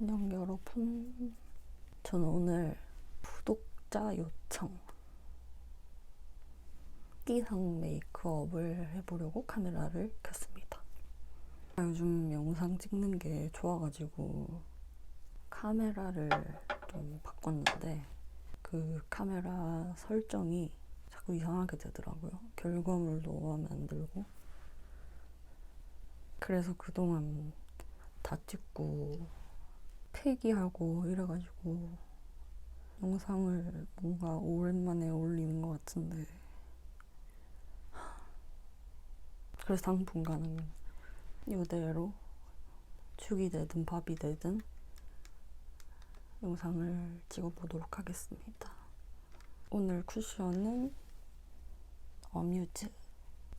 안녕 여러분. 저는 오늘 구독자 요청 띠상 메이크업을 해보려고 카메라를 켰습니다. 요즘 영상 찍는 게 좋아가지고 카메라를 좀 바꿨는데 그 카메라 설정이 자꾸 이상하게 되더라고요. 결과물도 마음에 안 들고. 그래서 그동안 다 찍고 폐기하고 이래가지고 영상을 뭔가 오랜만에 올리는 것 같은데, 그래서 당분간은 이대로 죽이 되든 밥이 되든 영상을 찍어보도록 하겠습니다. 오늘 쿠션은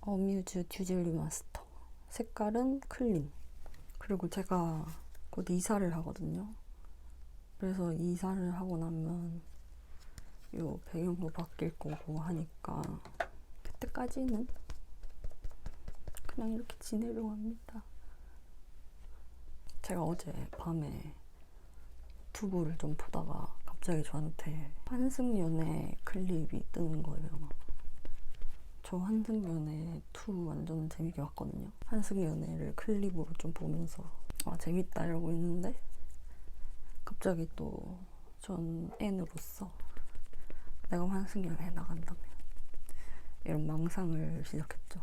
어뮤즈 듀젤리 마스터, 색깔은 클린. 그리고 제가 곧 이사를 하거든요. 그래서 이사를 하고 나면 요 배경도 바뀔 거고 하니까 그때까지는 그냥 이렇게 지내려고 합니다. 제가 어제 밤에 유튜브를 좀 보다가 갑자기 저한테 환승연애 클립이 뜨는 거예요. 저 환승연애 2 완전 재밌게 봤거든요. 환승연애를 클립으로 좀 보면서 재밌다 이러고 있는데, 갑자기 또 전 N으로서 내가 환승연애에 나간다면 이런 망상을 시작했죠.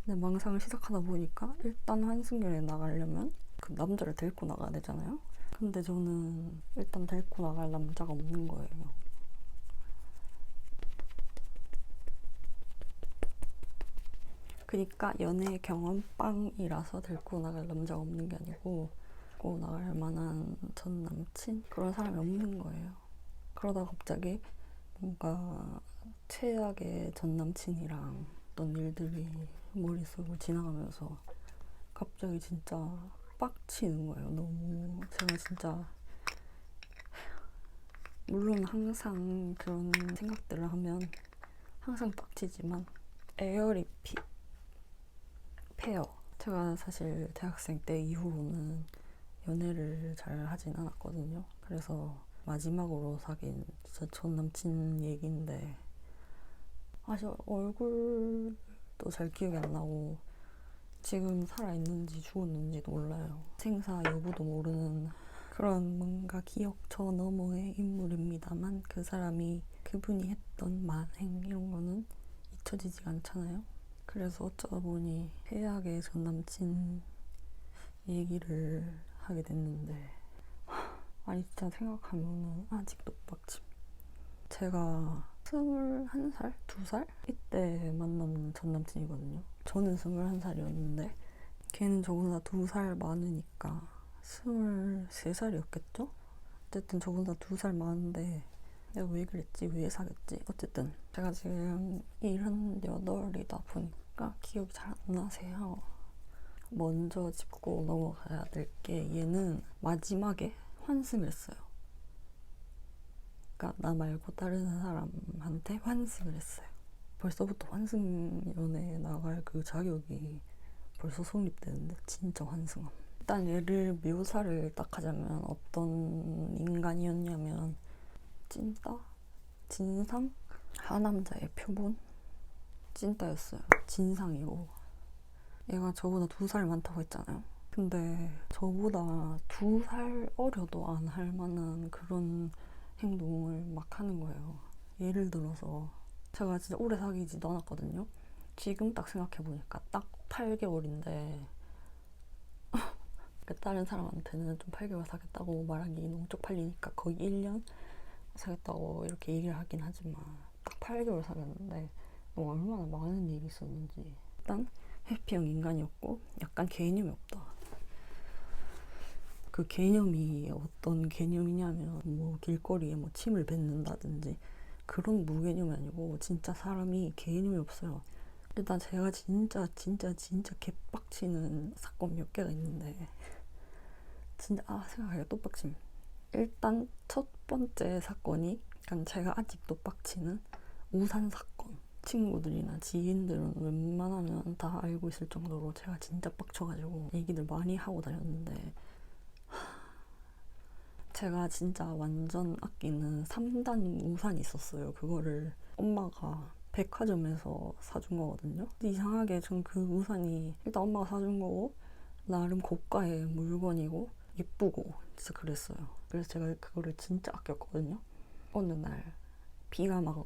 근데 망상을 시작하다 보니까 일단 환승연애에 나가려면 그 남자를 데리고 나가야 되잖아요. 근데 저는 일단 데리고 나갈 남자가 없는 거예요. 그러니까 연애 경험 빵이라서 데리고 나갈 남자가 없는 게 아니고 데리고 나갈 만한 전 남친? 그런 사람이 없는 거예요. 그러다 갑자기 뭔가 최악의 전 남친이랑 어떤 일들이 머릿속을 지나가면서 갑자기 진짜 빡치는 거예요. 너무 제가 진짜, 물론 항상 그런 생각들을 하면 항상 빡치지만 에어리핏 페어, 제가 사실 대학생 때 이후로는 연애를 잘 하진 않았거든요. 그래서 마지막으로 사귄 진짜 전 남친 얘기인데, 사실 얼굴도 잘 기억이 안 나고 지금 살아있는지 죽었는지도 몰라요. 생사 여부도 모르는 그런 뭔가 기억 저 너머의 인물입니다만, 그 사람이 그분이 했던 만행 이런 거는 잊혀지지가 않잖아요. 그래서 어쩌다 보니 최악의 전 남친 얘기를 하게 됐는데, 아니 진짜 생각하면은 아직도 빡침. 제가 21살? 2살? 이때 만난 전 남친이거든요. 저는 21살이었는데 걔는 저보다 2살 많으니까 23살이었겠죠? 어쨌든 저보다 2살 많은데 내가 왜 그랬지? 왜 사귀었지? 어쨌든 제가 지금 78이다 보니까 기억이 잘 안 나세요. 먼저 짚고 넘어가야 될 게, 얘는 마지막에 환승을 했어요. 그러니까 나 말고 다른 사람한테 환승을 했어요. 벌써부터 환승 연애에 나갈 그 자격이 벌써 성립되는데 진짜 환승함. 일단 얘를 묘사를 딱 하자면 어떤 인간이었냐면 찐따? 진상? 하남자의 표본? 찐따였어요. 진상이고, 얘가 저보다 2살 많다고 했잖아요. 근데 저보다 2살 어려도 안 할 만한 그런 행동을 막 하는 거예요. 예를 들어서 제가 진짜 오래 사귀지도 않았거든요. 지금 딱 생각해보니까 딱 8개월인데 다른 사람한테는 좀 8개월 사귀었다고 말하기 너무 쪽팔리니까 거의 1년 사귀었다고 이렇게 얘기를 하긴 하지만, 딱 8개월 사귀었는데 얼마나 많은 일이 있었는지. 일단 회피형 인간이었고 약간 개념이 없다. 그 개념이 어떤 개념이냐면 뭐 길거리에 뭐 침을 뱉는다든지 그런 무개념이 아니고 진짜 사람이 개념이 없어요. 일단 제가 진짜 개빡치는 사건 몇 개가 있는데, 진짜 생각하기가 또 빡침. 일단 첫 번째 사건이, 그러니까 제가 아직도 빡치는 우산 사건. 친구들이나 지인들은 웬만하면 다 알고 있을 정도로 제가 진짜 빡쳐가지고 얘기들 많이 하고 다녔는데, 제가 진짜 완전 아끼는 3단 우산이 있었어요. 그거를 엄마가 백화점에서 사준 거거든요. 근데 이상하게 전 그 우산이 일단 엄마가 사준 거고 나름 고가의 물건이고 예쁘고 진짜 그랬어요. 그래서 제가 그거를 진짜 아꼈거든요. 어느 날 비가 막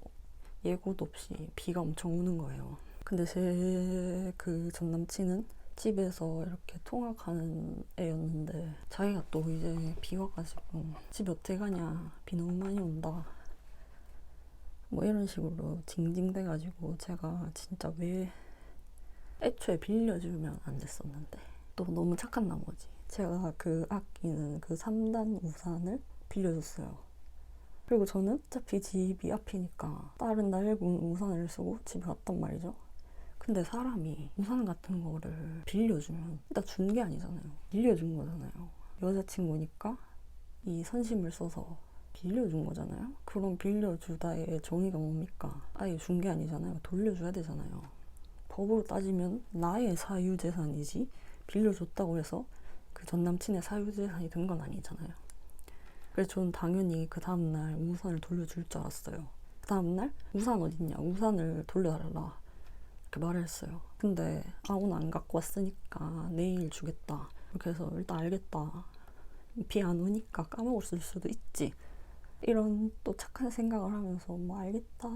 예고도 없이 비가 엄청 오는 거예요. 근데 제 그 전 남친은 집에서 이렇게 통학하는 애였는데 자기가 또 이제 비 와가지고 집에 어떻게 가냐, 비 너무 많이 온다 뭐 이런 식으로 징징대가지고 제가 진짜 왜 애초에 빌려주면 안 됐었는데 또 너무 착한 나머지 제가 그 아끼는 그 3단 우산을 빌려줬어요. 그리고 저는 어차피 집이 앞이니까 다른 낡은 우산을 쓰고 집에 갔단 말이죠. 근데 사람이 우산 같은 거를 빌려주면 일단 준 게 아니잖아요. 빌려준 거잖아요. 여자친구니까 이 선심을 써서 빌려준 거잖아요. 그럼 빌려주다의 정의가 뭡니까? 아예 준 게 아니잖아요. 돌려줘야 되잖아요. 법으로 따지면 나의 사유재산이지 빌려줬다고 해서 그 전 남친의 사유재산이 된 건 아니잖아요. 그래서 저는 당연히 그 다음날 우산을 돌려줄 줄 알았어요. 그 다음날 우산 어딨냐, 우산을 돌려달라 이렇게 말을 했어요. 근데 오늘 안 갖고 왔으니까 내일 주겠다 이렇게 해서 일단 알겠다, 비 안 오니까 까먹었을 수도 있지 이런 또 착한 생각을 하면서 뭐 알겠다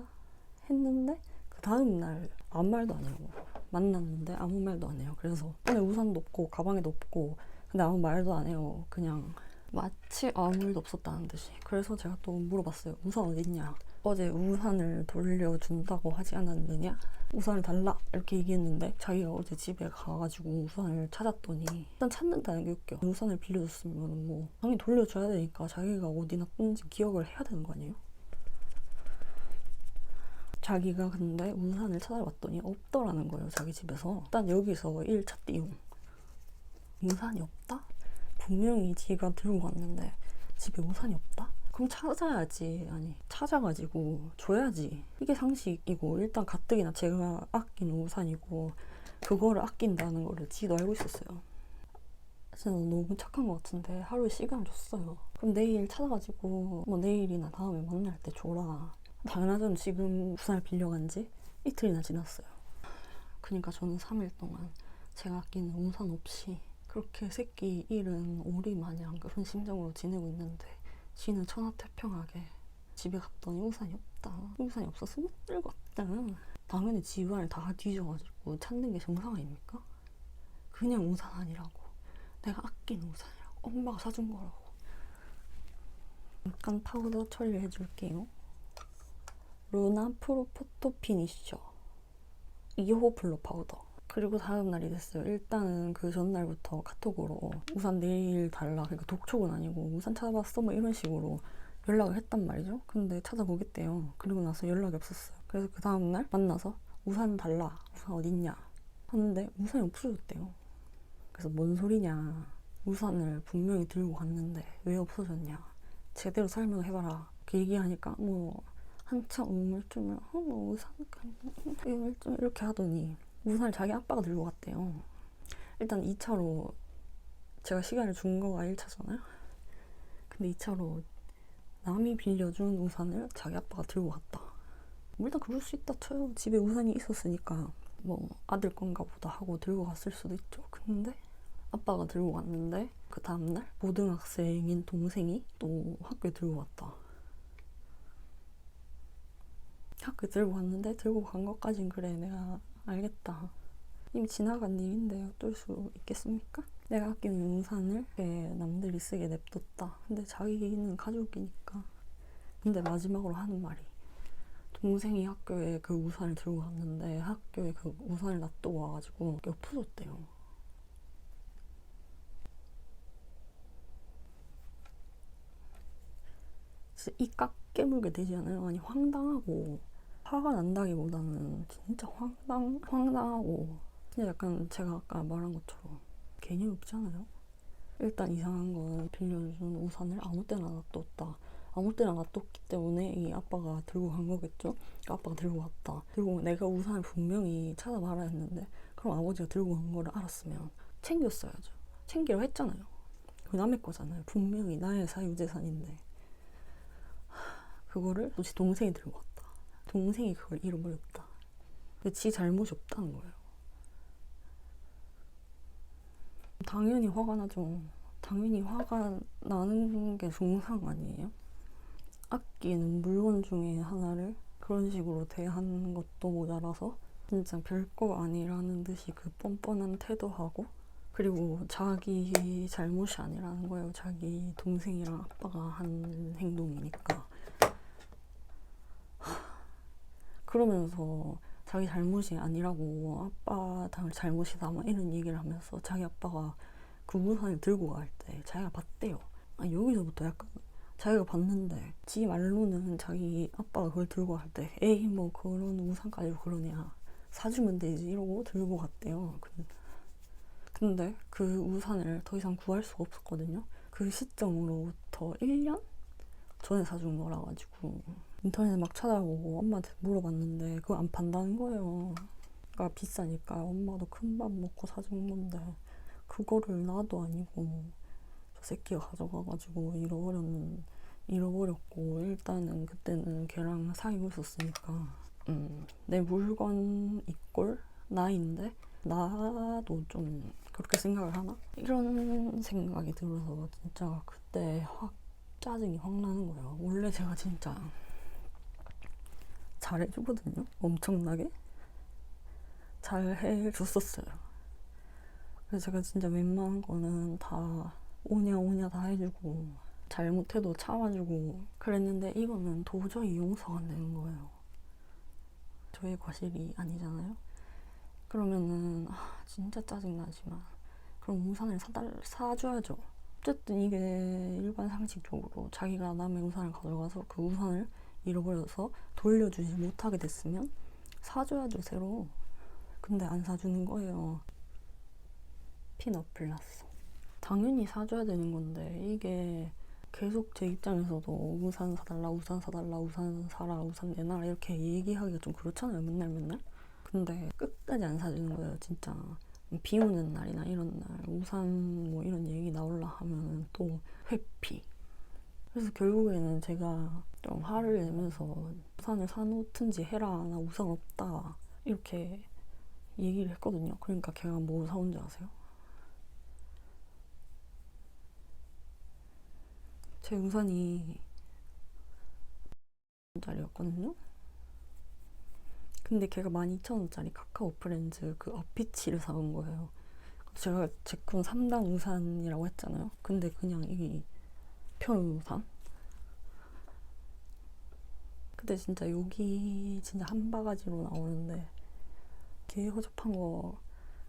했는데 그 다음날 아무 말도 안 해요. 만났는데 아무 말도 안 해요. 그래서 오늘 우산도 없고 가방에도 없고 근데 아무 말도 안 해요. 그냥 마치 아무 일도 없었다는 듯이. 그래서 제가 또 물어봤어요. 우산 어딨냐? 어제 우산을 돌려준다고 하지 않았느냐? 우산을 달라 이렇게 얘기했는데 자기가 어제 집에 가가지고 우산을 찾았더니 일단 찾는다는 게 웃겨. 우산을 빌려줬으면 뭐 당연히 돌려줘야 되니까 자기가 어디 놨던지 기억을 해야 되는 거 아니에요? 자기가 근데 우산을 찾아봤더니 없더라는 거예요. 자기 집에서. 일단 여기서 1차 띠용. 우산이 없다? 분명히 지가 들고 갔는데 집에 우산이 없다? 그럼 찾아야지. 아니 찾아가지고 줘야지. 이게 상식이고 일단 가뜩이나 제가 아끼는 우산이고 그거를 아낀다는 거를 지도 알고 있었어요. 진짜 너무 착한 것 같은데 하루에 시간을 줬어요. 그럼 내일 찾아가지고 뭐 내일이나 다음에 만날 때 줘라. 당연하죠. 지금 우산을 빌려간 지 이틀이나 지났어요. 그러니까 저는 3일 동안 제가 아끼는 우산 없이 그렇게 새끼 잃은 오리 마냥 그런 심정으로 지내고 있는데 지는 천하태평하게 집에 갔더니 우산이 없다. 우산이 없어서 못 들고 왔다. 당연히 집안을 다 뒤져가지고 찾는 게 정상 아닙니까? 그냥 우산 아니라고. 내가 아끼는 우산이라고. 엄마가 사준 거라고. 잠깐 파우더 처리를 해줄게요. 루나 프로 포토 피니셔 2호 블러 파우더. 그리고 다음날이 됐어요. 일단은 그 전날부터 카톡으로 우산 내일 달라. 그러니까 독촉은 아니고 우산 찾아봤어? 뭐 이런 식으로 연락을 했단 말이죠. 근데 찾아보겠대요. 그리고 나서 연락이 없었어요. 그래서 그 다음날 만나서 우산 달라. 우산 어딨냐 하는데 우산이 없어졌대요. 그래서 뭔 소리냐. 우산을 분명히 들고 갔는데 왜 없어졌냐. 제대로 설명해봐라. 그 얘기하니까 뭐 한참 우물쭈물 뭐 우산 이렇게 하더니 우산을 자기 아빠가 들고 갔대요. 일단 2차로 제가 시간을 준 거가 1차잖아요. 근데 2차로 남이 빌려준 우산을 자기 아빠가 들고 갔다. 뭐 일단 그럴 수 있다 쳐요. 집에 우산이 있었으니까 뭐 아들 건가 보다 하고 들고 갔을 수도 있죠. 근데 아빠가 들고 갔는데 그 다음날 고등학생인 동생이 또 학교에 들고 갔다. 학교에 들고 갔는데 들고 간 것까진 그래 내가 알겠다. 이미 지나간 일인데 어쩔 수 있겠습니까? 내가 아끼는 우산을 남들이 쓰게 냅뒀다. 근데 자기는 가족이니까. 근데 마지막으로 하는 말이 동생이 학교에 그 우산을 들고 갔는데 학교에 그 우산을 놔두고 와가지고 엎어졌대요. 진짜 이 깍 깨물게 되지 않아요? 아니 황당하고 화가 난다기보다는 진짜 황당하고 진짜 약간 제가 아까 말한 것처럼 개념이 없잖아요. 일단 이상한 건 빌려준 우산을 아무 때나 놔뒀다. 아무 때나 놔뒀기 때문에 이 아빠가 들고 간 거겠죠? 아빠가 들고 갔다. 그리고 내가 우산을 분명히 찾아봐라 했는데 그럼 아버지가 들고 간 거를 알았으면 챙겼어야죠. 챙기려 했잖아요. 그 남의 거잖아요. 분명히 나의 사유재산인데 그거를 또 제 동생이 들고 갔다. 동생이 그걸 잃어버렸다. 근데 지 잘못이 없다는 거예요. 당연히 화가 나죠. 당연히 화가 나는 게 정상 아니에요? 아끼는 물건 중에 하나를 그런 식으로 대하는 것도 모자라서 진짜 별거 아니라는 듯이 그 뻔뻔한 태도하고, 그리고 자기 잘못이 아니라는 거예요. 자기 동생이랑 아빠가 한 행동이니까. 그러면서 자기 잘못이 아니라고 아빠 잘못이다 막 이런 얘기를 하면서 자기 아빠가 그 우산을 들고 갈 때 자기가 봤대요. 여기서부터 약간 자기가 봤는데 지 말로는 자기 아빠가 그걸 들고 갈 때 에이 뭐 그런 우산 가지고 그러냐, 사주면 되지 이러고 들고 갔대요. 근데 그 우산을 더 이상 구할 수가 없었거든요. 그 시점으로부터 1년 전에 사준 거라 가지고 인터넷에 막 찾아보고 엄마한테 물어봤는데 그거 안 판다는 거예요. 그러니까 비싸니까 엄마도 큰 밥 먹고 사준 건데 그거를 나도 아니고 저 새끼가 가져가가지고 잃어버렸고, 일단은 그때는 걔랑 사귀고 있었으니까 내 물건 이꼴 나인데 나도 좀 그렇게 생각을 하나? 이런 생각이 들어서 진짜 그때 짜증이 확 나는 거예요. 원래 제가 진짜 잘해주거든요. 엄청나게 잘해줬었어요. 그래서 제가 진짜 웬만한 거는 다 오냐 다 해주고 잘못해도 참아주고 그랬는데 이거는 도저히 용서가 안 되는 거예요. 저의 과실이 아니잖아요. 그러면은 진짜 짜증나지만 그럼 우산을 사줘야죠. 어쨌든 이게 일반 상식적으로 자기가 남의 우산을 가져가서 그 우산을 잃어버려서 돌려주지 못하게 됐으면 사줘야죠, 새로. 근데 안 사주는 거예요. 피넛 났어. 당연히 사줘야 되는 건데 이게 계속 제 입장에서도 우산 사달라, 우산 사달라, 우산 사라, 우산 내놔라 이렇게 얘기하기가 좀 그렇잖아요, 맨날. 근데 끝까지 안 사주는 거예요, 진짜. 비 오는 날이나 이런 날 우산 뭐 이런 얘기 나올라 하면 또 회피. 그래서 결국에는 제가 좀 화를 내면서 우산을 사놓든지 해라, 나 우산 없다 이렇게 얘기를 했거든요. 그러니까 걔가 뭐 사온 줄 아세요? 제 우산이 짜리였거든요. 근데 걔가 12,000원짜리 카카오 프렌즈 그 어피치를 사온 거예요. 제가 제 건 3단 우산이라고 했잖아요. 근데 그냥 이 편운 우산? 근데 진짜 여기 진짜 한 바가지로 나오는데 개 허접한 거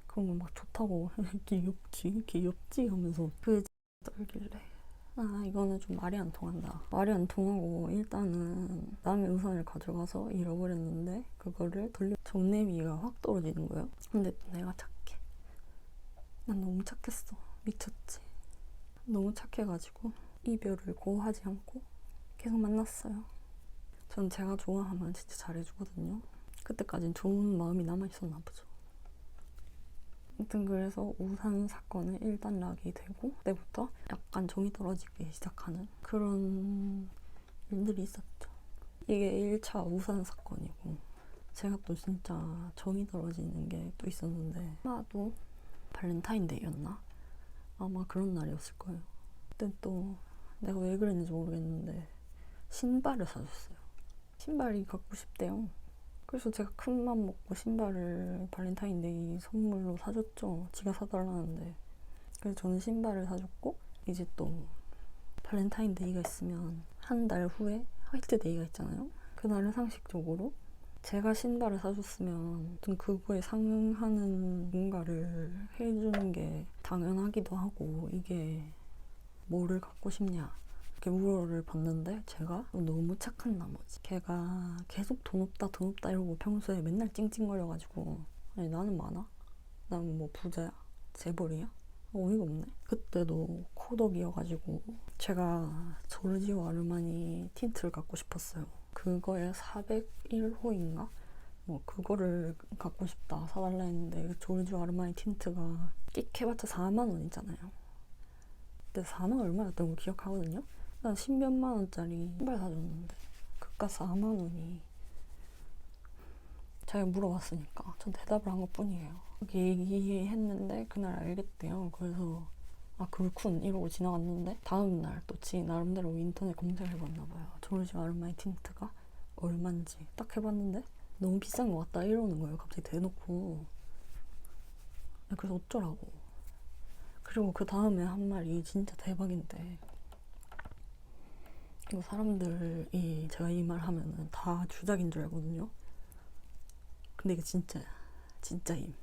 그런 거 막 좋다고 귀엽지 하면서 그 떨길래 이거는 좀 말이 안 통한다. 말이 안 통하고 일단은 남의 우산을 가져가서 잃어버렸는데 그거를 정내미가 확 떨어지는 거예요. 근데 내가 착해. 난 너무 착했어. 미쳤지. 너무 착해가지고 이별을 고하지 않고 계속 만났어요. 전 제가 좋아하면 진짜 잘해주거든요. 그때까진 좋은 마음이 남아있었나 보죠. 아무튼 그래서 우산 사건은 일단락이 되고 그때부터 약간 정이 떨어지기 시작하는 그런 일들이 있었죠. 이게 1차 우산 사건이고 제가 또 진짜 정이 떨어지는 게 또 있었는데 아마도 발렌타인데이였나? 아마 그런 날이었을 거예요. 그때 또 내가 왜 그랬는지 모르겠는데 신발을 사줬어요. 신발이 갖고 싶대요. 그래서 제가 큰 맘 먹고 신발을 발렌타인데이 선물로 사줬죠. 지가 사달라는데. 그래서 저는 신발을 사줬고 이제 또 발렌타인데이가 있으면 한 달 후에 화이트데이가 있잖아요. 그날은 상식적으로 제가 신발을 사줬으면 좀 그거에 상응하는 뭔가를 해주는 게 당연하기도 하고, 이게 뭐를 갖고 싶냐 이렇게 물어를 받는데 제가 너무 착한 나머지 걔가 계속 돈 없다 이러고 평소에 맨날 찡찡거려가지고 아니 나는 많아? 나는 뭐 부자야? 재벌이야? 어이가 없네. 그때도 코덕이어가지고 제가 조르지오 아르마니 틴트를 갖고 싶었어요. 그거에 401호인가? 뭐 그거를 갖고 싶다 사달라 했는데 조르지오 아르마니 틱 해봤자 4만 원이잖아요. 그때 4만 얼마였던 걸 기억하거든요. 난 10몇만 원짜리 신발 사줬는데 그깟 4만 원이. 자기가 물어봤으니까 전 대답을 한 것뿐이에요. 그렇게 얘기했는데 그날 알겠대요. 그래서 아 그렇군 이러고 지나갔는데 다음날 또 지 나름대로 인터넷 검색을 해봤나봐요. 조르지 아르마니 틴트가 얼만지 딱 해봤는데 너무 비싼 것 같다 이러는 거예요. 갑자기 대놓고. 그래서 어쩌라고. 그리고 그 다음에 한 말이 진짜 대박인데, 이거 사람들이 제가 이 말 하면은 다 주작인 줄 알거든요. 근데 이게 진짜임.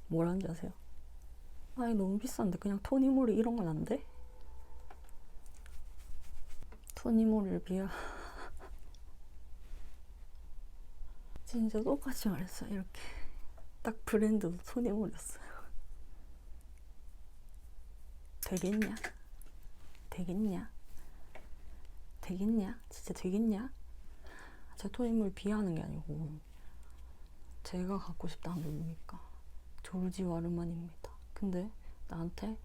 뭐라는지 아세요? 아니 너무 비싼데 그냥 토니모리 이런 건 안 돼? 토니모리를 진짜 똑같이 말했어요. 이렇게 딱 브랜드도 토니모리였어요. 되겠냐? 진짜 되겠냐? 제 토니모리 비하하는 게 아니고 제가 갖고 싶다는 게 뭡니까? 조르지오 아르마니입니다. 근데 나한테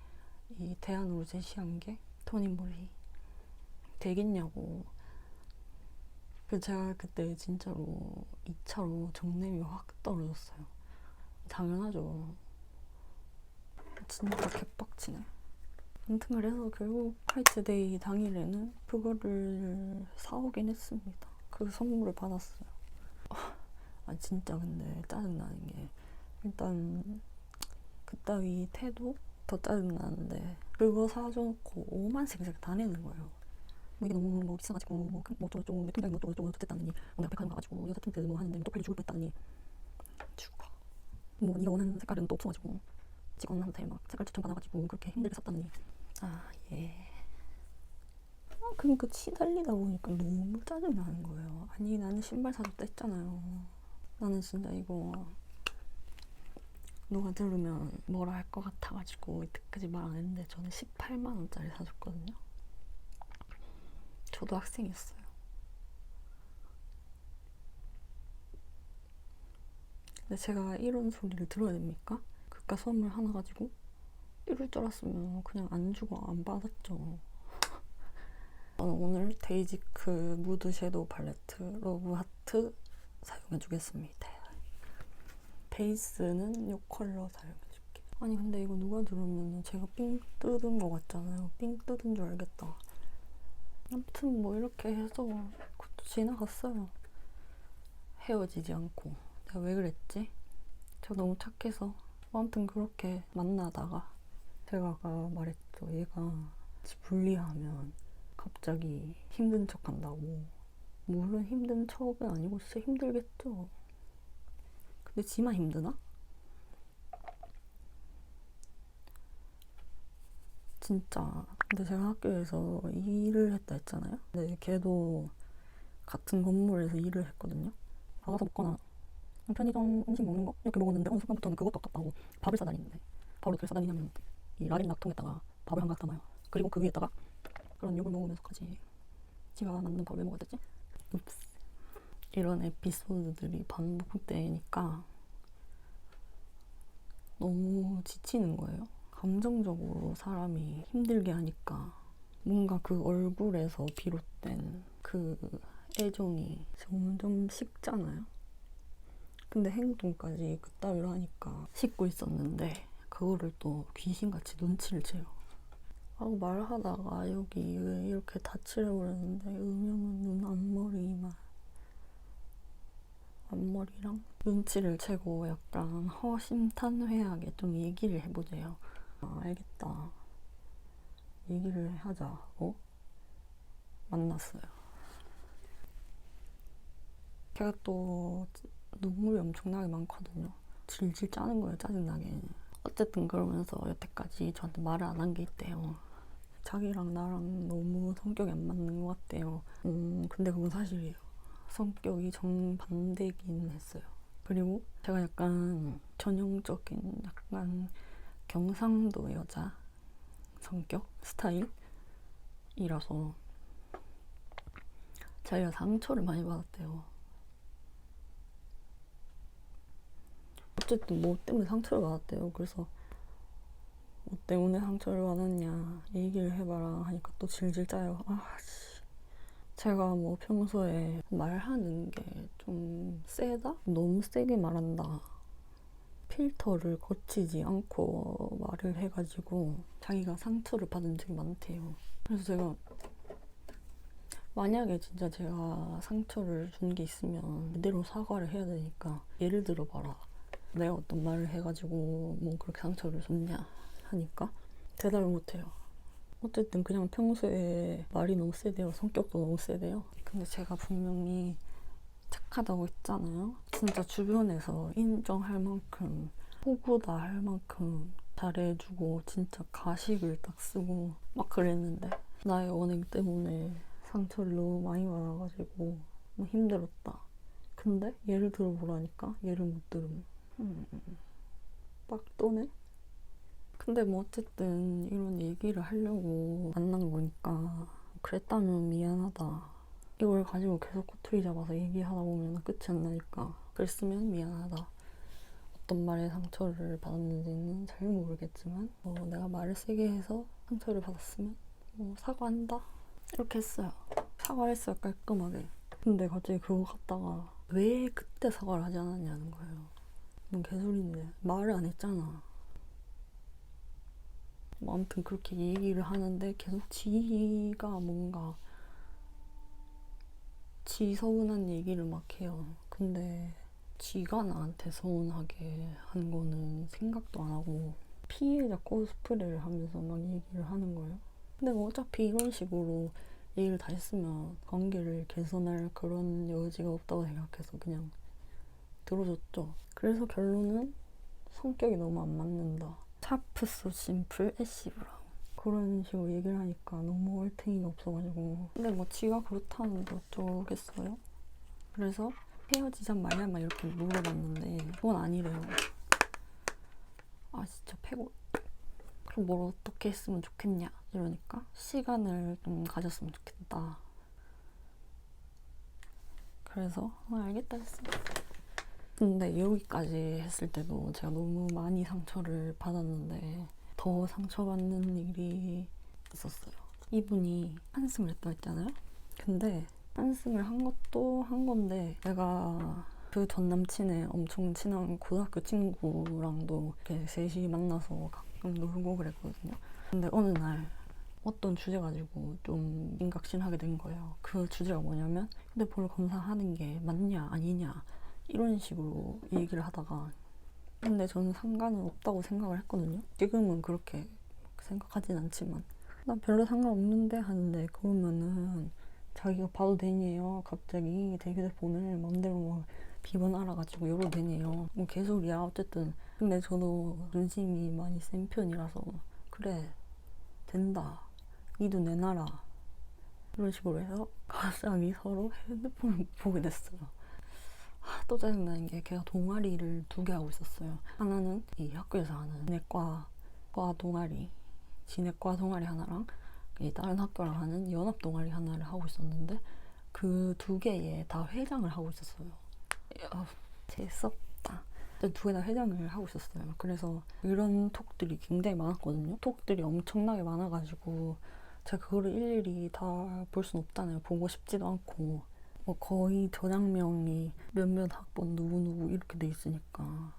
이 대안으로 제시한 게 토니모리. 되겠냐고. 그래서 제가 그때 진짜로 2차로 정냄이 확 떨어졌어요. 당연하죠. 진짜 개빡치네. 아무튼 그래서 결국 화이트데이 당일에는 그거를 사오긴 했습니다. 그 선물을 받았어요. 아 진짜 근데 짜증나는 게 일단 그따위 태도 더 짜증나는데 그거 사줘놓고 오만색색 다 내는 거예요. 뭐 이게 너무 뭐 비싸가지고 뭐 어쩌고저쩌고 내 통장이 뭐 어쩌고저쩌고 어쨌다느니 뭐 백화점 가가지고 여자 틴트 뭐 하는데 또 빨리 죽을 뻔했다느니 죽어. 뭐 네가 원하는 색깔은 또 없어가지고 직원한테 막 색깔 추천 받아가지고 그렇게 힘들게 샀다느니. 아 예. 그러니까 치달리다 보니까 너무 짜증나는 거예요. 아니 나는 신발 사줬다 했잖아요. 나는 진짜 이거 누가 들으면 뭐라 할 것 같아가지고 이때까지 말 안 했는데 저는 18만 원짜리 사줬거든요. 저도 학생이었어요. 근데 제가 이런 소리를 들어야 됩니까? 그깟 선물 하나 가지고 이럴 줄 알았으면 그냥 안 주고 안 받았죠. 저는 오늘 데이지크 무드 섀도우 팔레트 러브 하트 사용해주겠습니다. 베이스는 이 컬러 사용해줄게. 아니 근데 이거 누가 들으면 제가 삥 뜯은 거 같잖아요. 삥 뜯은 줄 알겠다. 아무튼 뭐 이렇게 해서 그것도 지나갔어요. 헤어지지 않고. 내가 왜 그랬지? 제가 너무 착해서. 아무튼 그렇게 만나다가 제가 아까 말했죠. 얘가 분리하면 갑자기 힘든 척 한다고. 물론 힘든 척은 아니고 진짜 힘들겠죠. 근데 지만 힘드나? 진짜. 근데 제가 학교에서 일을 했다 했잖아요. 근데 걔도 같은 건물에서 일을 했거든요. 나가서 먹거나 편의점 음식 먹는 거 이렇게 먹었는데 어느 순간부터는 그것도 아깝다고 밥을 싸다니는데 밥을 어떻게 싸다니냐면 이 라겐 락통에다가 밥을 한 가득 담아요. 그리고 그 위에다가 그런 욕을 먹으면서까지 지가 만든 밥을 왜 먹었댔지? 읍스. 이런 에피소드들이 반복되니까 너무 지치는 거예요. 감정적으로 사람이 힘들게 하니까 뭔가 그 얼굴에서 비롯된 그 애정이 점점 식잖아요. 근데 행동까지 그따위로 하니까 씻고 있었는데 그거를 또 귀신같이 눈치를 채요. 하고 말하다가 여기 왜 이렇게 다치려고 그러는데 음영은 눈 앞머리랑 눈치를 채고 약간 허심탄회하게 좀 얘기를 해보재요. 아, 알겠다. 얘기를 하자고 만났어요. 걔가 또 눈물이 엄청나게 많거든요. 질질 짜는 거예요, 짜증나게. 어쨌든 그러면서 여태까지 저한테 말을 안 한 게 있대요. 자기랑 나랑 너무 성격이 안 맞는 것 같대요. 근데 그건 사실이에요. 성격이 정반대긴 했어요. 그리고 제가 약간 전형적인 약간 경상도 여자 성격 스타일이라서 자기가 상처를 많이 받았대요. 어쨌든 뭐 때문에 상처를 받았대요. 그래서 뭐 때문에 상처를 받았냐 얘기를 해봐라 하니까 또 질질 짜요. 제가 뭐 평소에 말하는 게 좀 세다? 너무 세게 말한다. 필터를 거치지 않고 말을 해가지고 자기가 상처를 받은 적이 많대요. 그래서 제가 만약에 진짜 제가 상처를 준 게 있으면 그대로 사과를 해야 되니까 예를 들어봐라. 내가 어떤 말을 해가지고 뭐 그렇게 상처를 줬냐 하니까 대답을 못해요. 어쨌든 그냥 평소에 말이 너무 세대요. 성격도 너무 세대요. 근데 제가 분명히 착하다고 했잖아요. 진짜 주변에서 인정할 만큼 호구다 할 만큼 잘해주고 진짜 가식을 딱 쓰고 막 그랬는데 나의 언행 때문에 상처를 너무 많이 받아가지고 너무 힘들었다. 근데 예를 들어보라니까 예를 못 들으면 빡 떠네? 근데 뭐 어쨌든 이런 얘기를 하려고 만난 거니까 그랬다면 미안하다. 이걸 가지고 계속 꼬투리 잡아서 얘기하다 보면 끝이 안 나니까 그랬으면 미안하다. 어떤 말에 상처를 받았는지는 잘 모르겠지만 내가 말을 세게 해서 상처를 받았으면 사과한다. 이렇게 했어요. 사과를 했어요. 깔끔하게. 근데 갑자기 그거 갖다가 왜 그때 사과를 하지 않았냐는 거예요. 뭔 개소리인데 말을 안 했잖아. 뭐 아무튼 그렇게 얘기를 하는데 계속 지가 뭔가 지 서운한 얘기를 막 해요. 근데 지가 나한테 서운하게 한 거는 생각도 안 하고 피해자 코스프레를 하면서 막 얘기를 하는 거예요. 근데 뭐 어차피 이런 식으로 얘기를 다 했으면 관계를 개선할 그런 여지가 없다고 생각해서 그냥 들어줬죠. 그래서 결론은 성격이 너무 안 맞는다. 샤프 소 심플 애쉬 브라운 그런 식으로 얘기를 하니까 너무 얼탱이가 없어가지고 근데 뭐 지가 그렇다는데 어쩌겠어요. 그래서 헤어지자 말이야 막 이렇게 물어봤는데 그건 아니래요. 진짜 패고 그럼 뭘 어떻게 했으면 좋겠냐 이러니까 시간을 좀 가졌으면 좋겠다. 그래서 알겠다 했어. 근데 여기까지 했을 때도 제가 너무 많이 상처를 받았는데 더 상처받는 일이 있었어요. 이분이 한승을 했다 했잖아요. 근데 한승을 한 것도 한 건데 내가 그 전 남친의 엄청 친한 고등학교 친구랑도 이렇게 셋이 만나서 가끔 놀고 그랬거든요. 근데 어느 날 어떤 주제 가지고 좀 인각신하게 된 거예요. 그 주제가 뭐냐면 휴대폰을 검사하는 게 맞냐 아니냐 이런 식으로 얘기를 하다가 근데 저는 상관은 없다고 생각을 했거든요. 지금은 그렇게 생각하진 않지만 난 별로 상관없는데 하는데 그러면은 자기가 봐도 되니에요. 갑자기 내 휴대폰을 맘대로 막 비번 알아가지고 열어도 되니에요. 뭐 개소리야 어쨌든. 근데 저도 눈심이 많이 센 편이라서 그래 된다. 니도 내놔라. 이런 식으로 해서 갑자기 서로 핸드폰을 보게 됐어요. 또 짜증나는 게 걔가 동아리를 2개 하고 있었어요. 하나는 이 학교에서 하는 내과 동아리, 지내과 동아리 하나랑 다른 학교랑 하는 연합 동아리 하나를 하고 있었는데 그 2개에 다 회장을 하고 있었어요. 재수없다. 2개 다 회장을 하고 있었어요. 그래서 이런 톡들이 굉장히 많았거든요. 톡들이 엄청나게 많아가지고 제가 그거를 일일이 다 볼 순 없잖아요. 보고 싶지도 않고 뭐 거의 저장명이 몇몇 학번 누구누구 이렇게 돼 있으니까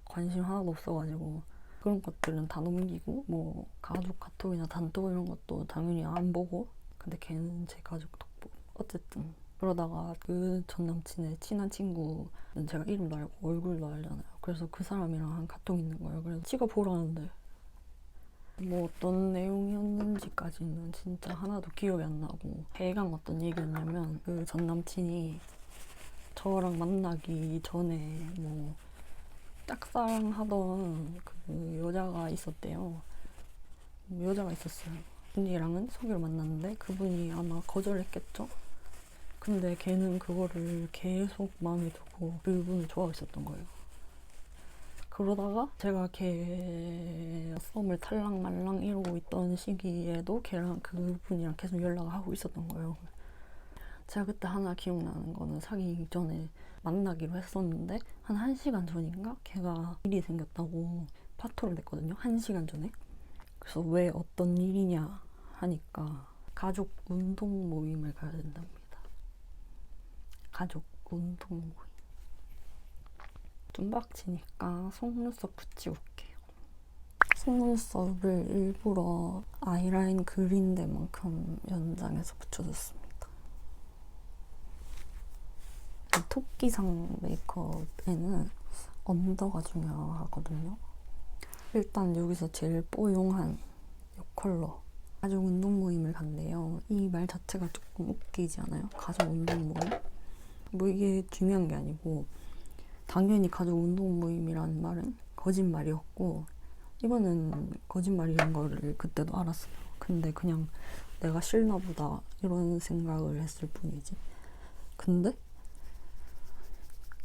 관심 하나도 없어가지고 그런 것들은 다 넘기고 뭐 가족 카톡이나 단톡 이런 것도 당연히 안 보고 근데 걔는 제 가족 톡 보고 어쨌든 그러다가 그 전 남친의 친한 친구는 제가 이름도 알고 얼굴도 알잖아요. 그래서 그 사람이랑 한 카톡 있는 거예요. 그래서 찍어보라는데 뭐 어떤 내용이었는지까지는 진짜 하나도 기억이 안 나고 대강 어떤 얘기였냐면 그 전 남친이 저랑 만나기 전에 뭐 짝사랑하던 그 여자가 있었대요. 여자가 있었어요. 그분이랑은 소개로 만났는데 그분이 아마 거절했겠죠? 근데 걔는 그거를 계속 마음에 두고 그분을 좋아하고 있었던 거예요. 그러다가 제가 걔 썸을 탈랑말랑 이러고 있던 시기에도 걔랑 그분이랑 계속 연락을 하고 있었던 거예요. 제가 그때 하나 기억나는 거는 사귀기 전에 만나기로 했었는데 한 1시간 전인가 걔가 일이 생겼다고 파토를 냈거든요. 1시간 전에. 그래서 왜 어떤 일이냐 하니까 가족 운동 모임을 가야 된답니다. 가족 운동 모임. 뚱박치니까 속눈썹 붙이고 올게요. 속눈썹을 일부러 아이라인 그린 데만큼 연장해서 붙여줬습니다. 토끼상 메이크업에는 언더가 중요하거든요. 일단 여기서 제일 뽀용한 이 컬러. 가족 운동 모임을 간대요. 이 말 자체가 조금 웃기지 않아요? 가족 운동 모임? 뭐 이게 중요한 게 아니고 당연히 가족 운동 모임이라는 말은 거짓말이었고 이거는 거짓말이란 거를 그때도 알았어요. 근데 그냥 내가 싫나 보다 이런 생각을 했을 뿐이지. 근데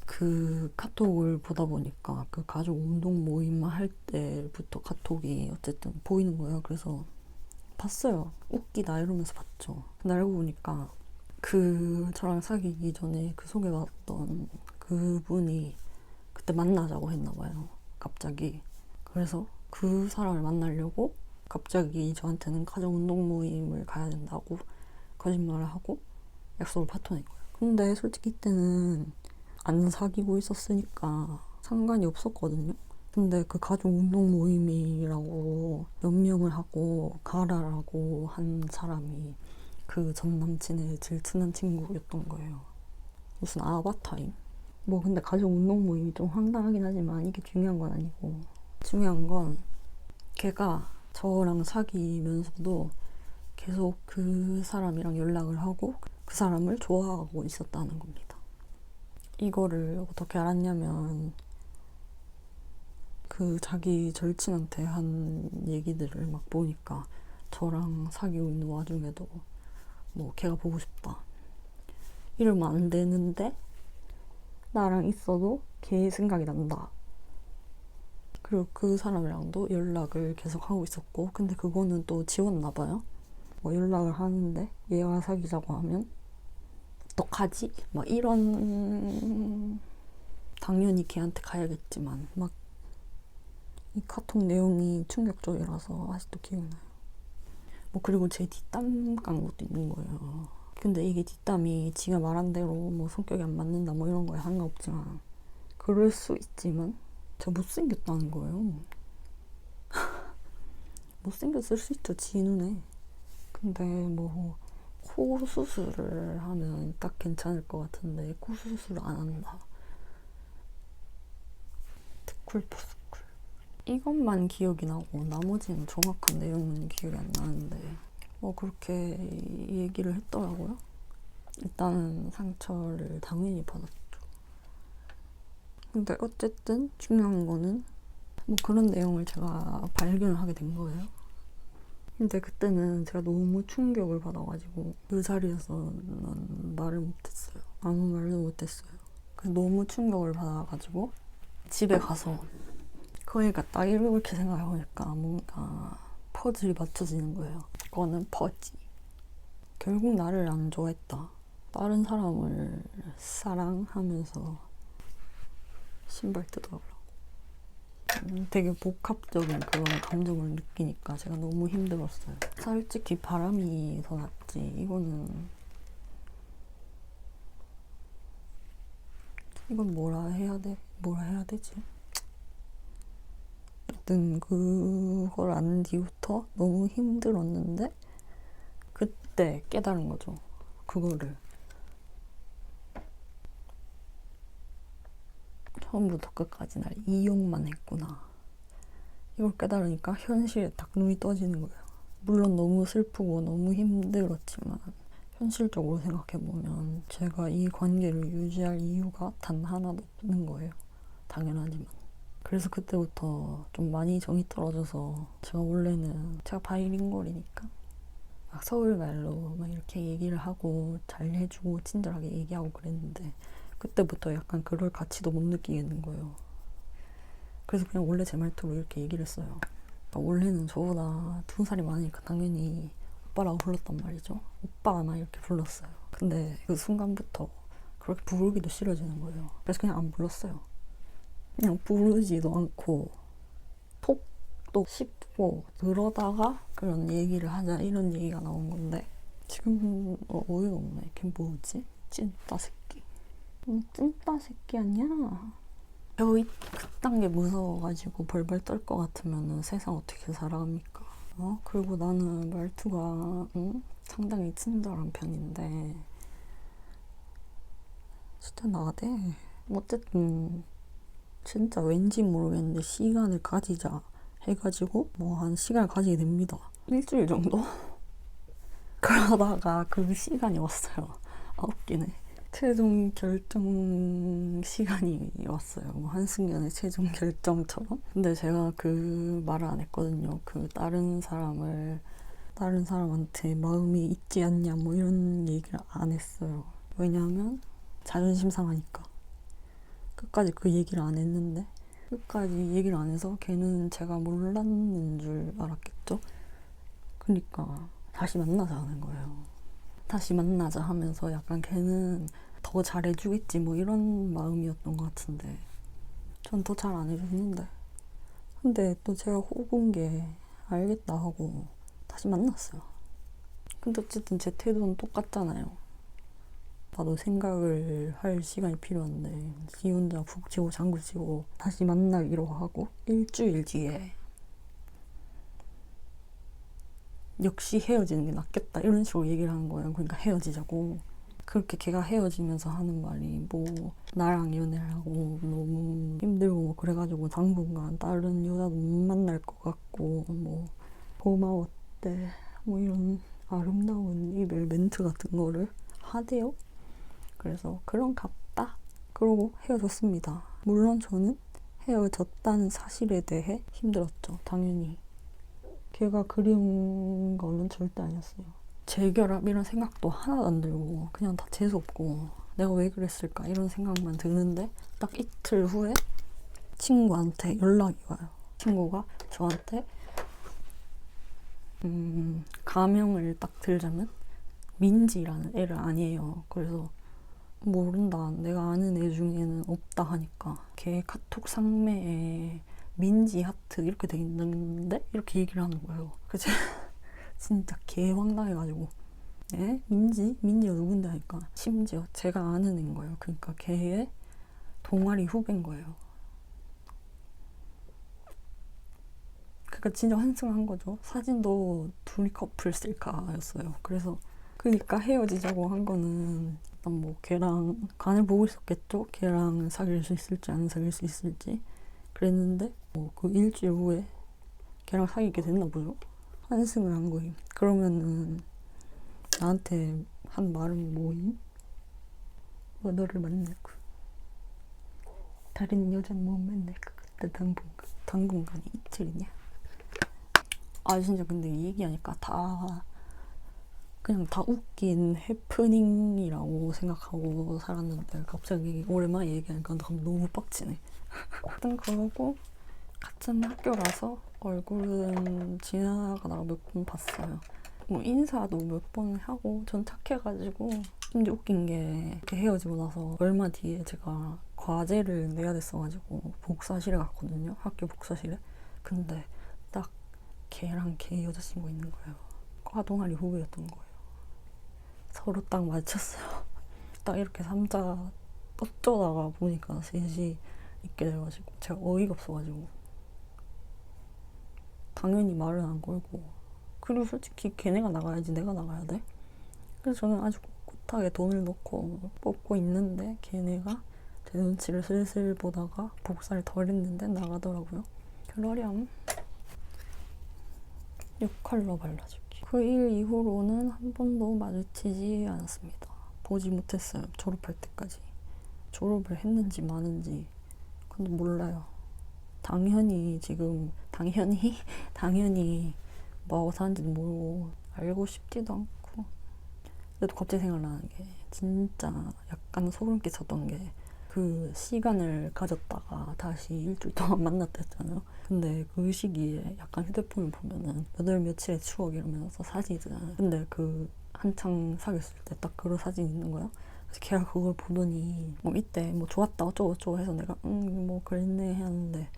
그 카톡을 보다 보니까 그 가족 운동 모임만 할 때부터 카톡이 어쨌든 보이는 거예요. 그래서 봤어요. 웃기다 이러면서 봤죠. 근데 알고 보니까 그 저랑 사귀기 전에 그 소개받았던 그분이 그때 만나자고 했나 봐요. 갑자기. 그래서 그 사람을 만나려고 갑자기 저한테는 가족 운동 모임을 가야 된다고 거짓말을 하고 약속을 파토낸 거예요. 근데 솔직히 이때는 안 사귀고 있었으니까 상관이 없었거든요. 근데 그 가족 운동 모임이라고 명명을 하고 가라라고 한 사람이 그 전 남친의 제일 친한 친구였던 거예요. 무슨 아바타임? 뭐 근데 가족 운동 모임이 좀 황당하긴 하지만 이게 중요한 건 아니고 중요한 건 걔가 저랑 사귀면서도 계속 그 사람이랑 연락을 하고 그 사람을 좋아하고 있었다는 겁니다. 이거를 어떻게 알았냐면 그 자기 절친한테 한 얘기들을 막 보니까 저랑 사귀고 있는 와중에도 뭐 걔가 보고 싶다 이러면 안 되는데 나랑 있어도 걔 생각이 난다. 그리고 그 사람이랑도 연락을 계속 하고 있었고 근데 그거는 또 지웠나 봐요. 뭐 연락을 하는데 얘와 사귀자고 하면 어떡하지? 막 이런 당연히 걔한테 가야겠지만 막 이 카톡 내용이 충격적이라서 아직도 기억나요. 뭐 그리고 제 뒷담 깐 것도 있는 거예요. 근데 이게 뒷담이 지가 말한 대로 뭐 성격이 안 맞는다 뭐 이런 거에 상관없지만 그럴 수 있지만 저 못생겼다는 거예요. 못생겼을 수 있죠, 지 눈에. 근데 뭐 코 수술을 하면 딱 괜찮을 것 같은데 코 수술을 안 한다. 트쿨포스쿨. 이것만 기억이 나고 나머지는 정확한 내용은 기억이 안 나는데 뭐 그렇게 얘기를 했더라고요. 일단은 상처를 당연히 받았죠. 근데 어쨌든 중요한 거는 뭐 그런 내용을 제가 발견을 하게 된 거예요. 근데 그때는 제가 너무 충격을 받아가지고 그 자리에서는 말을 못했어요. 아무 말도 못했어요. 그래서 너무 충격을 받아가지고 집에 가서 그러니까 딱 이렇게 생각해보니까 뭔가 퍼즐이 맞춰지는 거예요. 그거는 퍼지. 결국 나를 안 좋아했다. 다른 사람을 사랑하면서 신발 뜯어오라고. 되게 복합적인 그런 감정을 느끼니까 제가 너무 힘들었어요. 솔직히 바람이 더 낫지. 이건 뭐라 해야 돼? 뭐라 해야 되지? 하여튼 그걸 안 뒤부터 너무 힘들었는데 그때 깨달은 거죠. 그거를 처음부터 끝까지 날 이용만 했구나. 이걸 깨달으니까 현실에 딱 눈이 떠지는 거예요. 물론 너무 슬프고 너무 힘들었지만 현실적으로 생각해보면 제가 이 관계를 유지할 이유가 단 하나도 없는 거예요. 당연하지만. 그래서 그때부터 좀 많이 정이 떨어져서 제가 원래는 제가 바이링걸이니까 막 서울 말로 막 이렇게 얘기를 하고 잘 해주고 친절하게 얘기하고 그랬는데 그때부터 약간 그럴 가치도 못 느끼겠는 거예요. 그래서 그냥 원래 제 말투로 이렇게 얘기를 했어요. 원래는 저보다 2살이 많으니까 당연히 오빠라고 불렀단 말이죠. 오빠 나 이렇게 불렀어요. 근데 그 순간부터 그렇게 부르기도 싫어지는 거예요. 그래서 그냥 안 불렀어요. 그냥 부르지도 않고 톡 또 싶고 그러다가 그런 얘기를 하자 이런 얘기가 나온 건데 지금 어이가 없네. 걔 뭐지? 찐따 새끼. 찐따 새끼 아니야? 겨우 그딴 게 무서워가지고 벌벌 떨 것 같으면 세상 어떻게 살아갑니까? 그리고 나는 말투가 상당히 친절한 편인데 진짜 나대. 어쨌든 진짜 왠지 모르겠는데 시간을 가지자 해가지고 뭐 한 시간을 가지게 됩니다. 일주일 정도? 그러다가 그 시간이 왔어요. 웃기네. 최종 결정 시간이 왔어요. 뭐 한승연의 최종 결정처럼. 근데 제가 그 말을 안 했거든요. 그 다른 사람한테 마음이 있지 않냐 뭐 이런 얘기를 안 했어요. 왜냐하면 자존심 상하니까. 끝까지 그 얘기를 안 했는데 끝까지 얘기를 안 해서 걔는 제가 몰랐는 줄 알았겠죠. 그러니까 다시 만나자 하는 거예요. 다시 만나자 하면서 약간 걔는 더 잘해주겠지 뭐 이런 마음이었던 것 같은데 전 더 잘 안 해줬는데 근데 또 제가 호구인 게 알겠다 하고 다시 만났어요. 근데 어쨌든 제 태도는 똑같잖아요. 나도 생각을 할 시간이 필요한데 지 혼자 푹 치고 장구 치고 다시 만나기로 하고 일주일 뒤에 역시 헤어지는 게 낫겠다 이런 식으로 얘기를 하는 거예요. 그러니까 헤어지자고. 그렇게 걔가 헤어지면서 하는 말이 뭐 나랑 연애를 하고 너무 힘들고 뭐 그래가지고 당분간 다른 여자도 못 만날 것 같고 뭐 고마웠대 뭐 이런 아름다운 이별 멘트 같은 거를 하대요. 그래서 그런갑다 그러고 헤어졌습니다. 물론 저는 헤어졌다는 사실에 대해 힘들었죠. 당연히 걔가 그리운 거는 절대 아니었어요. 재결합 이런 생각도 하나도 안 들고 그냥 다 재수없고 내가 왜 그랬을까 이런 생각만 드는데 딱 이틀 후에 친구한테 연락이 와요. 친구가 저한테 가명을 딱 들자면 민지라는 애를 아니에요. 그래서 모른다. 내가 아는 애 중에는 없다 하니까 걔 카톡 상매에 민지 하트 이렇게 돼 있는데 이렇게 얘기를 하는 거예요. 그래서 진짜 개 황당해가지고 에? 민지가 누군데 하니까 심지어 제가 아는 애인 거예요. 그러니까 걔의 동아리 후배인 거예요. 그러니까 진짜 환승한 거죠. 사진도 둘이 커플 셀카였어요. 그래서 그러니까 헤어지자고 한 거는 일단 뭐 걔랑 간을 보고 있었겠죠. 걔랑 사귈 수 있을지 안 사귈 수 있을지 그랬는데 뭐 그 일주일 후에 걔랑 사귀게 됐나 보죠. 환승을 한 거임. 그러면은 나한테 한 말은 뭐임? 뭐 너를 만날 거. 다른 여자는 못 만날 것 같다 당분간이 이틀이냐? 진짜 근데 이 얘기하니까 그냥 다 웃긴 해프닝이라고 생각하고 살았는데 갑자기 오랜만에 얘기하니까 너무 빡치네. 하여튼 그러고 같은 학교라서 얼굴은 지나가다가 몇 번 봤어요. 뭐 인사도 몇 번 하고 전 착해가지고 심지어 웃긴 게 이렇게 헤어지고 나서 얼마 뒤에 제가 과제를 내야 됐어가지고 복사실에 갔거든요. 학교 복사실에. 근데 딱 걔랑 걔 여자친구 있는 거예요. 과 동아리 후배였던 거예요. 서로 딱 맞췄어요. 딱 이렇게 삼자 어쩌다가 보니까 셋이 있게 돼가지고 제가 어이가 없어가지고 당연히 말은 안 걸고 그리고 솔직히 걔네가 나가야지 내가 나가야 돼? 그래서 저는 아주 꿋꿋하게 돈을 넣고 뽑고 있는데 걔네가 제 눈치를 슬슬 보다가 복사를 덜 했는데 나가더라고요. 그러렴 6컬러 발라주기. 그 일 이후로는 한 번도 마주치지 않았습니다. 보지 못했어요. 졸업할 때까지. 졸업을 했는지 마는지 근데 몰라요. 당연히 뭐하고 사는지도 모르고 알고 싶지도 않고. 그래도 갑자기 생각나는 게 진짜 약간 소름 끼쳤던 게 그 시간을 가졌다가 다시 일주일 동안 만났다 했잖아요. 근데 그 시기에 약간 휴대폰을 보면은 몇 월 며칠의 추억 이러면서 사진이잖아요. 근데 그 한창 사귀었을 때 딱 그런 사진이 있는 거야. 그래서 걔가 그걸 보더니 뭐 이때 뭐 좋았다 어쩌고 저쩌고 해서 내가 뭐 그랬네 했는데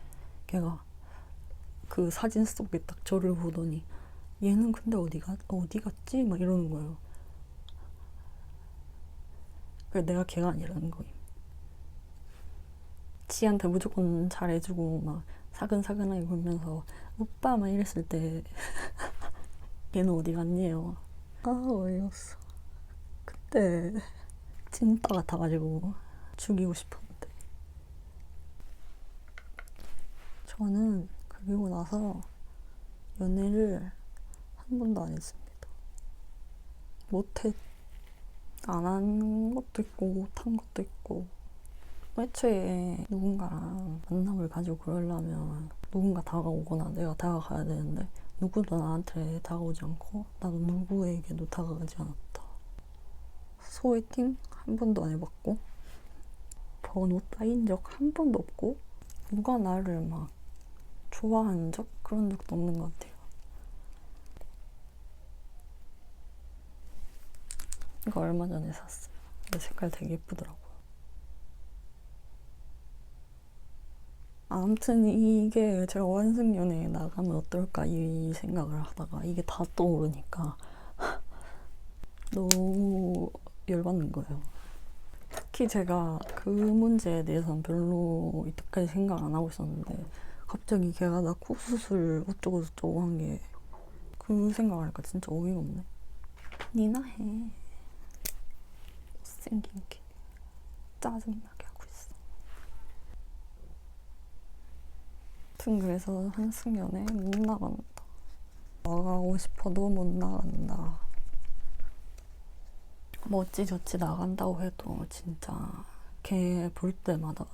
걔가 그 사진 속에 딱 저를 보더니 얘는 근데 어디 갔지? 막 이러는 거예요. 그래서 내가 걔가 아니라는 거임. 지한테 무조건 잘해주고 막 사근사근하게 굴면서 오빠 막 이랬을 때 얘는 어디 갔니요? 아 어이없어. 그때 찐따 같아가지고 죽이고 싶었는데. 저는 그리고 나서 연애를 한 번도 안 했습니다. 못해. 안 한 것도 있고 못한 것도 있고. 애초에 누군가랑 만남을 가지고 그러려면 누군가 다가오거나 내가 다가가야 되는데 누구도 나한테 다가오지 않고 나도 누구에게도 다가가지 않았다. 소개팅 한 번도 안 해봤고 번호 따인 적 한 번도 없고 누가 나를 막 좋아한 적 그런 적도 없는 것 같아요. 이거 얼마 전에 샀어요. 이 색깔 되게 예쁘더라고요. 아무튼 이게 제가 완승연애에 나가면 어떨까 이 생각을 하다가 이게 다 떠오르니까 너무 열받는 거예요. 특히 제가 그 문제에 대해서는 별로 이때까지 생각 안 하고 있었는데 갑자기 걔가 나 코 수술 어쩌고 저쩌고 한 게 그 생각을 하니까 진짜 어이가 없네. 니나 해. 못생긴 게 짜증나게 하고 있어. 아무튼 그래서 한승연애 못 나간다. 나가고 싶어도 못 나간다. 뭐 어찌저찌 나간다고 해도 진짜 걔 볼 때마다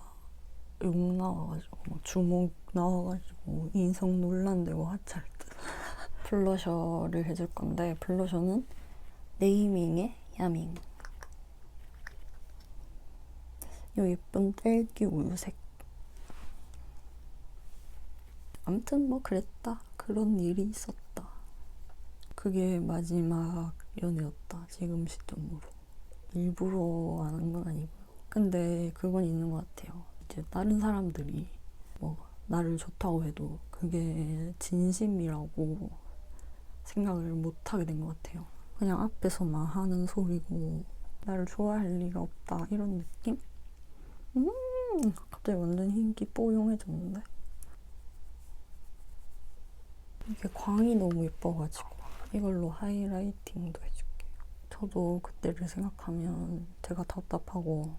욕 나와가지고 막 주먹 나와가지고 인성 논란되고 하찮을 듯. 블러셔를 해줄 건데 블러셔는 네이밍의 야밍. 요 예쁜 딸기 우유색. 암튼 뭐 그랬다. 그런 일이 있었다. 그게 마지막 연애였다. 지금 시점으로. 일부러 안 한 건 아니고요. 근데 그건 있는 것 같아요. 이제 다른 사람들이 뭐 나를 좋다고 해도 그게 진심이라고 생각을 못 하게 된 것 같아요. 그냥 앞에서만 하는 소리고 나를 좋아할 리가 없다 이런 느낌? 갑자기 완전 흰기 뽀용해졌는데? 이게 광이 너무 예뻐가지고 이걸로 하이라이팅도 해줄게요. 저도 그때를 생각하면 제가 답답하고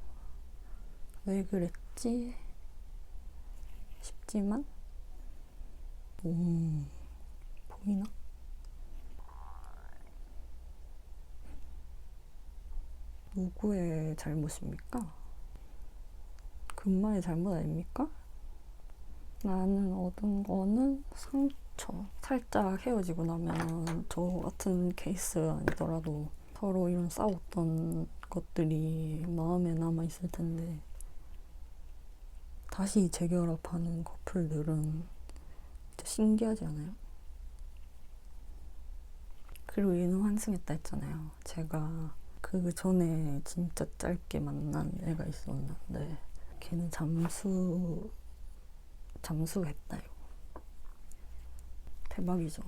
왜 그랬지? 싶지만 보이나? 누구의 잘못입니까? 금마의 잘못 아닙니까? 나는 얻은 거는 상처. 살짝 헤어지고 나면 저 같은 케이스 아니더라도 서로 이런 싸웠던 것들이 마음에 남아있을 텐데 다시 재결합하는 커플들은 진짜 신기하지 않아요? 그리고 얘는 환승했다 했잖아요. 제가 그 전에 진짜 짧게 만난 애가 있었는데 걔는 잠수했다요. 대박이죠.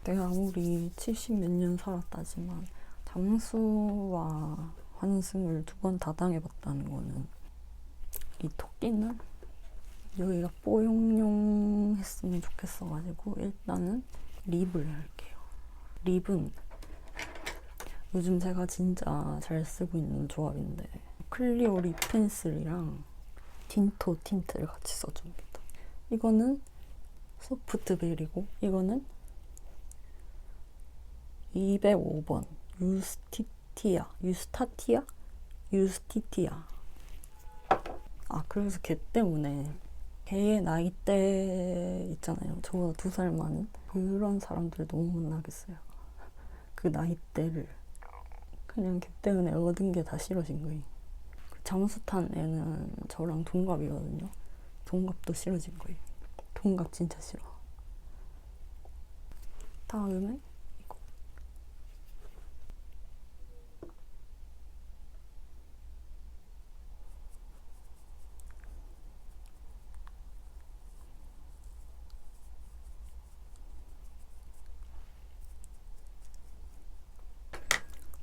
내가 아무리 70 몇 년 살았다지만 잠수와 환승을 2번 다 당해봤다는 거는 이 토끼는 여기가 뽀용용 했으면 좋겠어가지고 일단은 립을 할게요. 립은 요즘 제가 진짜 잘 쓰고 있는 조합인데 클리오 립 펜슬이랑 틴토 틴트를 같이 써줍니다. 이거는 소프트벨이고 이거는 205번 유스티티아. 아 그래서 걔 때문에 걔의 나이대 있잖아요. 저보다 2살 많은 그런 사람들 너무 못나겠어요. 그 나이대를 그냥 걔 때문에 얻은 게 다 싫어진 거예요. 그 잠수 탄 애는 저랑 동갑이거든요. 동갑도 싫어진 거예요. 동갑 진짜 싫어. 다음에 이거.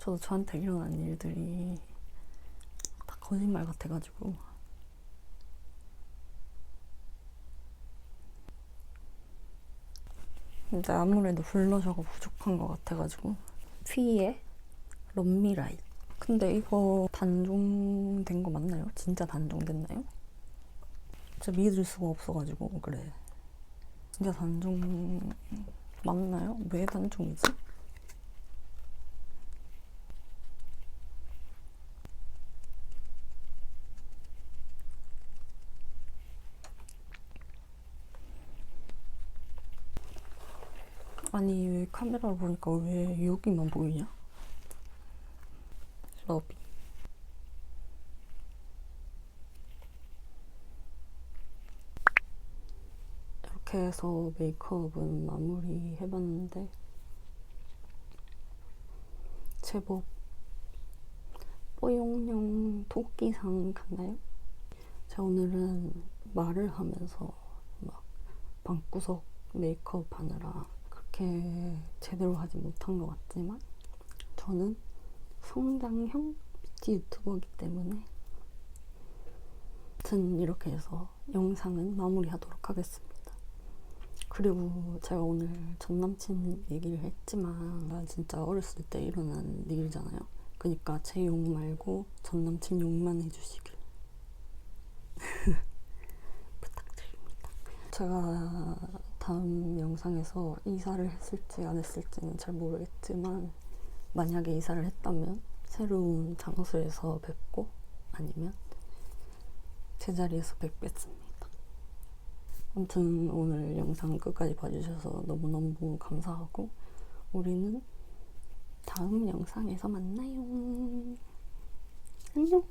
저도 저한테 일어난 일들이 다 거짓말 같아가지고 근데 아무래도 블러셔가 부족한 것 같아가지고 휘의 럼미라이. 근데 이거 단종된 거 맞나요? 진짜 단종됐나요? 진짜 믿을 수가 없어가지고 그래. 진짜 단종 맞나요? 왜 단종이지? 아니 왜 카메라로 보니까 왜 여기만 보이냐? 러비. 이렇게 해서 메이크업은 마무리 해봤는데 제법 뽀용용 토끼상 같나요? 제가 오늘은 말을 하면서 막 방구석 메이크업 하느라 그렇게 제대로 하지 못한 것 같지만 저는 성장형 뷰티 유튜버이기 때문에 아무튼 이렇게 해서 영상은 마무리하도록 하겠습니다. 그리고 제가 오늘 전남친 얘기를 했지만 나 진짜 어렸을 때 일어난 일이잖아요. 그러니까 제 욕 말고 전남친 욕만 해주시길 부탁드립니다. 제가 다음 영상에서 이사를 했을지 안 했을지는 잘 모르겠지만 만약에 이사를 했다면 새로운 장소에서 뵙고 아니면 제자리에서 뵙겠습니다. 아무튼 오늘 영상 끝까지 봐주셔서 너무너무 감사하고 우리는 다음 영상에서 만나요. 안녕.